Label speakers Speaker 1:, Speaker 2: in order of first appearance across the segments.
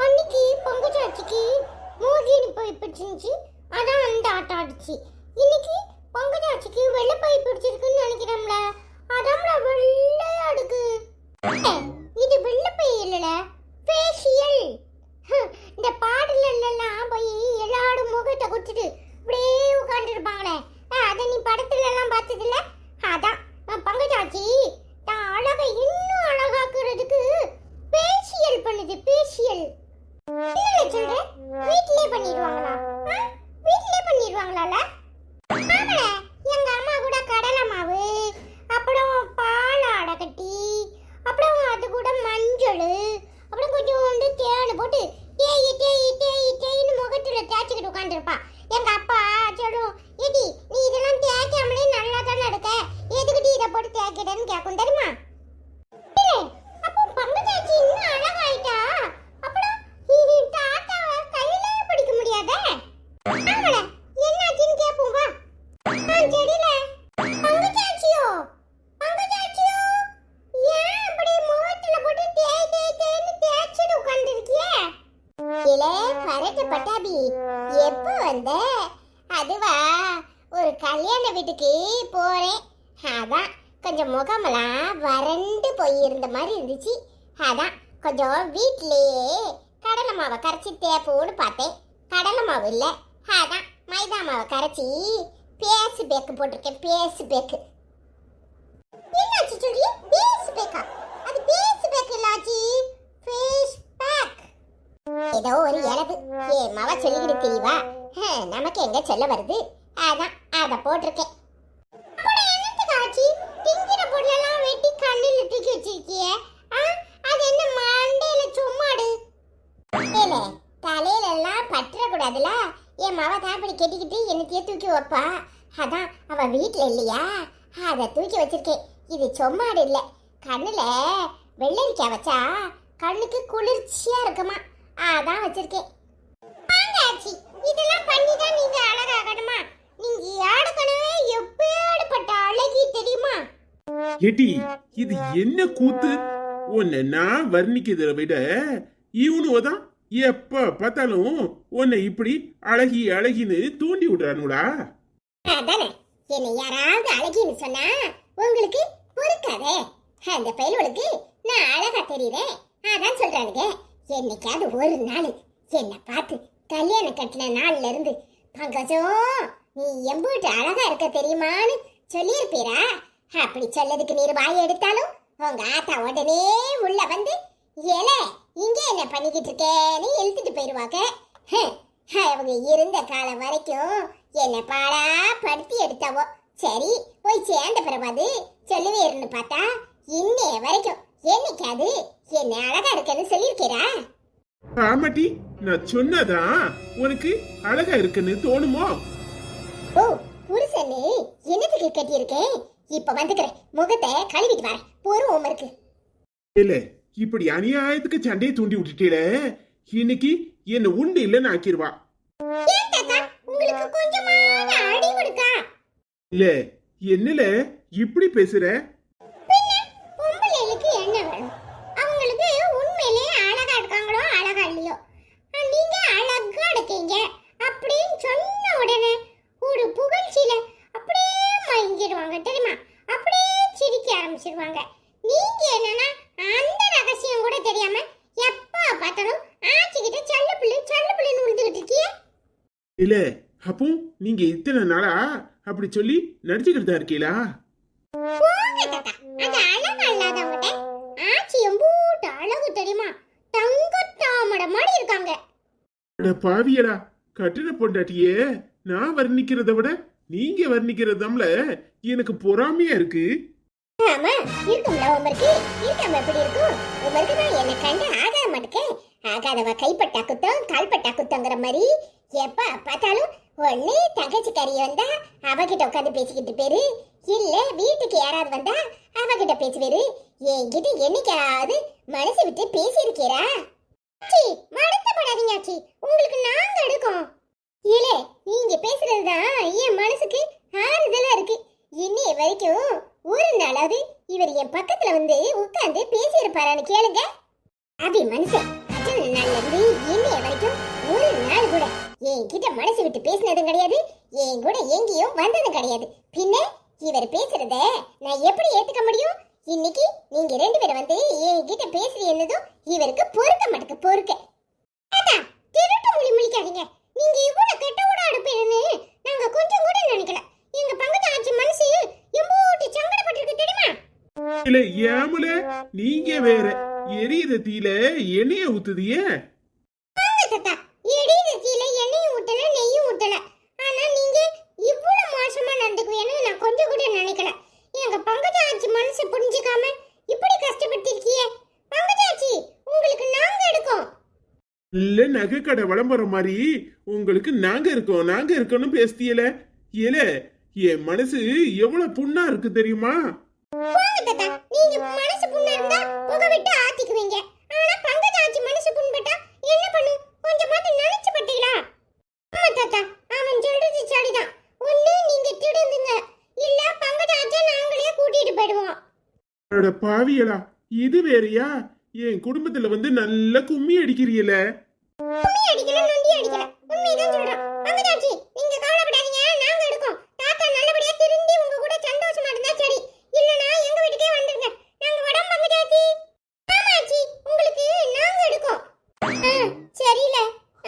Speaker 1: அன்னைக்கு பங்குச்சாச்சிக்கு மோதினி போய் பிடிச்சிருந்துச்சு, அதான் அந்த ஆட்டம் ஆடிச்சு. இன்னைக்கு பங்குச்சாச்சிக்கு வெள்ளை போய் பிடிச்சிருக்குன்னு நினைக்கிறோம்ல, அதாம்ல வெள்ளையா இருக்கு. இது வெள்ளை போய் இல்லல, ஃபேஷியல். இந்த பாடல எல்லாம் போய் எல்லாரும் முகத்தை குச்சிட்டு அப்படியே உட்கார்ந்து இருப்பாங்களே, அதை நீ படத்துல எல்லாம் பார்த்ததில்ல? அதான் பங்குச்சாச்சி தான் அழகை இன்னும் அழகாக்குறதுக்கு ஃபேஷியல் பண்ணுது. ஃபேஷியல் என்ன சொல்றேன்? வீட்லயே பண்ணிடுவாங்களா? வீட்லயே பண்ணிடுவாங்களால? ஆமாடா, எங்க அம்மா கூட கடலை மாவு, அப்புறம் பாலாடை கட்டி, அப்புறம் அது கூட மஞ்சள், அப்புறம் கொஞ்சோண்டு தேன் போட்டு தேய் தேய் தேய் தேய்னு முகத்துல தேய்ச்சிக்கிட்டு உட்காந்துருப்பா. எங்க அப்பா சொல்லும், ஏடி நீ இதெல்லாம் தேய்க்காமலே நல்லா தானே இருக்க, எதுக்கிட்டு இதை போட்டு தேய்க்கிறேன்னு கேட்கும் தெரியுமா? அப்போ பங்குச்சாச்சி இன்னும் அழகாயிட்டா. அப்புறம் இது தாத்தாவை கையிலே பிடிக்க முடியாதே. ஆமாடா, என்னாச்சுன்னு கேட்போம் வா. சரில பங்குச்சாச்சியோ, பங்குச்சாச்சியோ, ஏன் அப்படி முகத்துல போட்டு தேய் தேய் தேய்னு தேய்ச்சிட்டு உட்கார்ந்திருக்கியே? இல்ல பரட்ட பட்டாபி, எப்போ வந்த? அதுவா, ஒரு கல்யாண வீட்டுக்கு போறேன், அதான் கொஞ்சம் முகமெல்லாம் வறண்டு போயிருந்த மாதிரி இருந்துச்சு. அதான் கொஞ்சம் வீட்டிலேயே கடலை மாவை கரைச்சி தேப்போன்னு பார்த்தேன். கடலை மாவு இல்லை, அதான் மைதா மாவை கரைச்சி பேசு பேக்கு போட்டிருக்கேன். பேசு பேக்கு என்னாச்சு சொல்லி? பேசு பேக்கா? அது பேசு பேக்கு இல்லாச்சி, ஃபேஸ் பேக். ஏதோ ஒரு இழவு ஏ மாவ சொல்லிக்கிட்டு தெரியவா, நமக்கு எங்க சொல்ல வருது, அதான் அதை போட்டிருக்கேன். திங்கிற பொருளெல்லாம் வெட்டி கண்ணில் தூக்கி வச்சிருக்கிய, அது என்ன மண்டையில சும்மாடு? ஏலே, தலையில எல்லாம் பற்ற கூடாதுல, என் மாவ தான் இப்படி கெட்டிக்கிட்டு என்னத்தையே தூக்கி வைப்பா. அதான் அவ வீட்டுல இல்லையா, அதை தூக்கி வச்சிருக்கேன். இது சொம்மாடு இல்ல, கண்ணுல வெள்ளரிக்காய் வச்சா கண்ணுக்கு குளிர்ச்சியா இருக்குமா, அதான் வச்சிருக்கேன். இதெல்லாம் பண்ணிதான் நீங்க அழகாகணுமா? நீங்க ஏற்கனவே எப்பேற்பட்ட அழகி தெரியுமா?
Speaker 2: ஏடி, இது என்ன கூத்து? உன்னை நான் வர்ணிக்கிறத விட இவனுவதான் எப்ப பார்த்தாலும் உன்னை இப்படி அழகி அழகின்னு தூண்டி விடுறானுடா.
Speaker 1: அதானே, என்னை யாராவது அழகின்னு சொன்னா உங்களுக்கு பொறுக்காதே. அந்த பையலுக்கு நான் அழகா தெரியுறேன், அதான் சொல்றானுங்க. என்னைக்காவது ஒரு நாள் என்னை பார்த்து கல்யாணம் கட்டின நாள்ல இருந்து பங்கஜம் நீ எம்பூட்டு அழகா இருக்க தெரியுமான்னு சொல்லியிருப்பீரா? அப்படி சொல்லதுக்கு நீர் வாய் எடுத்தாலும் உங்க ஆத்தா உடனே உள்ள வந்து ஏலே இங்க என்ன பண்ணிக்கிட்டு இருக்கேன்னு இழுத்துட்டு போயிடுவாங்க. அவங்க இருந்த காலம் வரைக்கும் என்ன பாடா படுத்தி எடுத்தாவோ. சரி போய் சேர்ந்த பிறவாது சொல்லுவேருன்னு பார்த்தா இன்னைய வரைக்கும் என்னைக்காது என்ன அழகா இருக்கேன்னு சொல்லியிருக்கிறா?
Speaker 2: ஆமாட்டி, நான் சொன்னதான் உனக்கு அழகா இருக்குன்னு தோணுமோ?
Speaker 1: ஓ புருஷனு என்னத்துக்கு கட்டியிருக்கேன், இப்ப வந்துக்கிறேன், முகத்தை கழுவிட்டு வரேன், பூர்வம் இருக்கு.
Speaker 2: இல்ல, இப்படி அநியாயத்துக்கு சண்டையை தூண்டி விட்டுட்டீல, இன்னைக்கு என்ன உண்டு இல்லன்னு ஆக்கிடுவா.
Speaker 1: உங்களுக்கு கொஞ்சமான அறிவு இருக்கா?
Speaker 2: இல்ல, என்னல இப்படி பேசுற?
Speaker 1: பொம்பளைகளுக்கு என்ன வேணும்? அவங்களுக்கு உண்மையிலே அழகா இருக்காங்களோ அழகா இல்லையோ, நீங்க அழகா இருக்கீங்க அப்படின்னு சொன்ன உடனே ஒரு புகழ்ச்சியில அப்படியே மயங்கிடுவாங்க தெரியுமா? அப்படியே சிரிக்க ஆரம்பிச்சிருவாங்க. நீங்க என்னன்னா அந்த ரகசியம் கூட தெரியாம எப்ப பார்த்தாலும் ஆச்சிக்கிட்ட சல்லுப்புள்ளின்னு உழுதுகிட்டு இருக்கீங்க.
Speaker 2: இல்ல, அப்போ நீங்க இத்தனை நாளா அப்படி சொல்லி நடிச்சுக்கிட்டு தான் இருக்கீங்களா?
Speaker 1: போங்க தாத்தா, அது அழகா இல்லாதவங்க. ஆச்சி எம்பூட்டு அழகு தெரியுமா? தங்கத்தாமட மாதிரி இருக்காங்க.
Speaker 2: பாவியடா, கட்டின பொண்டாட்டியே நான் வர்ணிக்கிறத விட நீங்க வர்ணிக்கிறதாம்ல எனக்கு பொறாமையா இருக்கு.
Speaker 1: ஆமா இருக்கும்ல, உமருக்கு இருக்காம எப்படி இருக்கும்? உமருக்கு தான் என்ன கண்டு ஆக மாட்டேன். ஆகாதவ கைப்பட்டா குத்தம் கால்பட்டா குத்தங்கிற மாதிரி எப்ப பார்த்தாலும் ஒண்ணு தங்கச்சி கறி வந்தா அவகிட்ட உட்காந்து பேசிக்கிட்டு பேரு, இல்ல வீட்டுக்கு யாராவது வந்தா அவகிட்ட பேசுவேரு. என்கிட்ட என்னைக்காவது மனசு விட்டு பேசியிருக்கிறா? வருத்தப்படாதீங்க ஆச்சி, உங்களுக்கு நாங்க எடுக்கோம். இல்ல நீங்க பேசுறதுதான் என் மனசுக்கு ஆறுதலா இருக்கு. இன்னைய வரைக்கும் ஒரு நாளாவது இவர் என் பக்கத்துல வந்து உட்கார்ந்து பேசியிருப்பாரான்னு கேளுங்க. அபி மனுஷன் கல்யாண நாள்ல இருந்து இன்னைய வரைக்கும் ஒரு நாள் கூட என்கிட்ட மனசு விட்டு பேசினதும் கிடையாது, என் கூட எங்கேயும் வந்ததும் கிடையாது. பின்ன இவர் பேசுறத நான் எப்படி ஏத்துக்க முடியும்? இன்னைக்கு நீங்க ரெண்டு பேரும் வந்து என்கிட்ட பேசுறீங்கன்னதும் இவருக்கு பொறுக்க மாட்டுக்கு பொறுக்க. அதான் திருட்டு மொழி முழிக்காதீங்க. நீங்க இவ்வளவு கெட்டவோட அடுப்பேன்னு நாங்க கொஞ்சம் கூட நினைக்கல. எங்க பங்கஜ ஆச்சி மனசு எம்மூட்டி சங்கடப்பட்டிருக்கு தெரியுமா?
Speaker 2: இல்ல ஏமுல நீங்க வேற எரியுத தீல எண்ணெய ஊத்துதியே.
Speaker 1: வாங்க தாத்தா, எரியுத தீல எண்ணெயும் ஊத்தல நெய்யும் ஊத்தல. ஆனா நீங்க இவ்வளவு மோசமா நடந்துக்குவீன்னு நான் கொஞ்சம் கூட நினைக்கல. எங்க பங்கஜ ஆச்சி மனசு புரிஞ்சுக்காம இப்படி கஷ்டப்பட்டிருக்கியே. பங்கஜ ஆச்சி உங்களுக்கு நாங்க எடுக்கோம்.
Speaker 2: இல்ல நகை கடை விளம்பரம் மாதிரி உங்களுக்கு நாங்க இருக்கோம்னு பேசியல. ஏல என் மனசு எவ்வளவு புண்ணா இருக்கு தெரியுமா?
Speaker 1: போங்க தாத்தா, நீங்க மனசு புண்ணா இருந்தா உங்க விட்டு ஆத்திக்குவீங்க. ஆனா பங்கஜ ஆச்சி மனசு புண்பட்டா என்ன பண்ணும்? கொஞ்சமாவது நினைச்சு பட்டீங்களா? ஆமா தாத்தா, அவன் சொல்றது சரிதான். ஒண்ணு நீங்க திருந்துங்க, இல்ல பங்கஜ ஆச்சி நாங்களே கூட்டிட்டு போயிடுவோம்.
Speaker 2: அட பாவியலா, இது வேறயா? என் குடும்பத்துல வந்து நல்ல கும்மி அடிக்கிறீல.
Speaker 1: கும்மி அடிக்கல, நொண்டி அடிக்கல, உண்மைதான் சொல்றோம். பங்கஜ ஆச்சி நீங்க கவலைப்படாதீங்க, நாங்க இருக்கோம். தாத்தா நல்லபடியா திருந்தி உங்க கூட சந்தோஷமா இருந்தா சரி, இல்லனா எங்க வீட்டுக்கே வந்துருங்க. நாங்க வரோம் பங்கஜ ஆச்சி. ஆமா ஆச்சி, உங்களுக்கு நாங்க எடுக்கோம். சரியில்ல,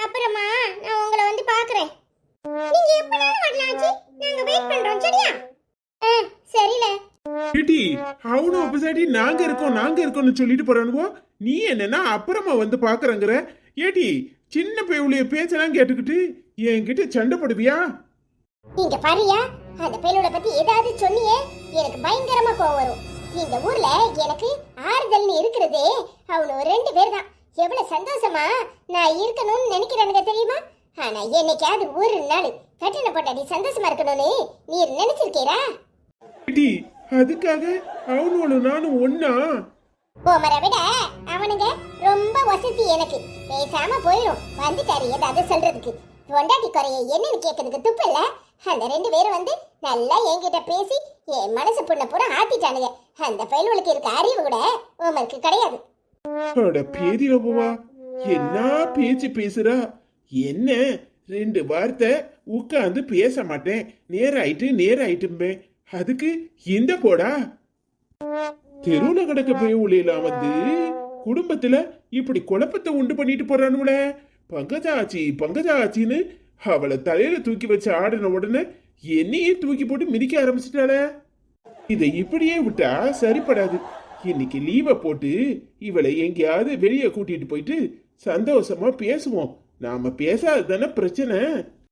Speaker 1: அப்புறமா நான் உங்களை வந்து பாக்குறேன். நீங்க எப்பனாலும் வரலாம் ஆச்சி, நாங்க வெயிட் பண்றோம். சரியா? சரியில்ல.
Speaker 2: ஏடி அவனும் அப்பசாடி நாங்க இருக்கோம்னு சொல்லிட்டு போறானுவோ. நீ என்னன்னா அப்புறமா வந்து பாக்குறங்கிற. ஏடி சின்ன பையவுடைய பேச்செல்லாம் கேட்டுக்கிட்டு என்கிட்ட சண்டை போடுவியா?
Speaker 1: நீங்க பாரியா, அந்த பேரோட பத்தி ஏதாவது சொன்னியே எனக்கு பயங்கரமா கோவம் வரும். இந்த ஊர்ல எனக்கு ஆறுதல்னு இருக்கிறதே அவனு ரெண்டு பேர் தான். எவ்வளவு சந்தோஷமா நான் இருக்கணும்னு நினைக்கிறானுங்க தெரியுமா? ஆனா என்னைக்காவது ஒரு நாள் கட்டின போட்டாடி சந்தோஷமா இருக்கணும்னு நீர் நினைச்சிருக்கீரா?
Speaker 2: ஏடி அதுக்காக அவனோட நானும் ஒன்னா?
Speaker 1: போமரை விட அவனுங்க ரொம்ப வசதி. எனக்கு பேசாம போயிடும். வந்துட்டாரு ஏதாவது சொல்றதுக்கு. பொண்டாட்டி குறைய என்னன்னு கேட்கறதுக்கு துப்பு இல்ல. அந்த ரெண்டு பேரும் வந்து நல்லா என்கிட்ட பேசி என் மனசு புண்ண பூரா ஆத்திட்டானுங்க. அந்த பயலுக்கு இருக்க அறிவு கூட உமருக்கு கிடையாது.
Speaker 2: அட பேதிரவா, என்ன பேச்சு பேசுறா? என்ன ரெண்டு வார்த்தை உட்காந்து பேச மாட்டேன், நேராயிட்டும்பே. அதுக்கு இந்த போடா தெருவுல கிடக்க போய் உள்ளலாம் வந்து குடும்பத்துல இப்படி குழப்பத்தை உண்டு பண்ணிட்டு போறானுல. பங்கஜாச்சின்னு அவளை தலையில தூக்கி வச்சு ஆடின உடனே என்னையே தூக்கி போட்டு மிதிக்க ஆரம்பிச்சிட்டாள. இதை இப்படியே விட்டா சரிப்படாது. இன்னைக்கு லீவை போட்டு இவளை எங்கேயாவது வெளியே கூட்டிட்டு போயிட்டு சந்தோஷமா பேசுவோம். நாம பேசாததானே பிரச்சனை.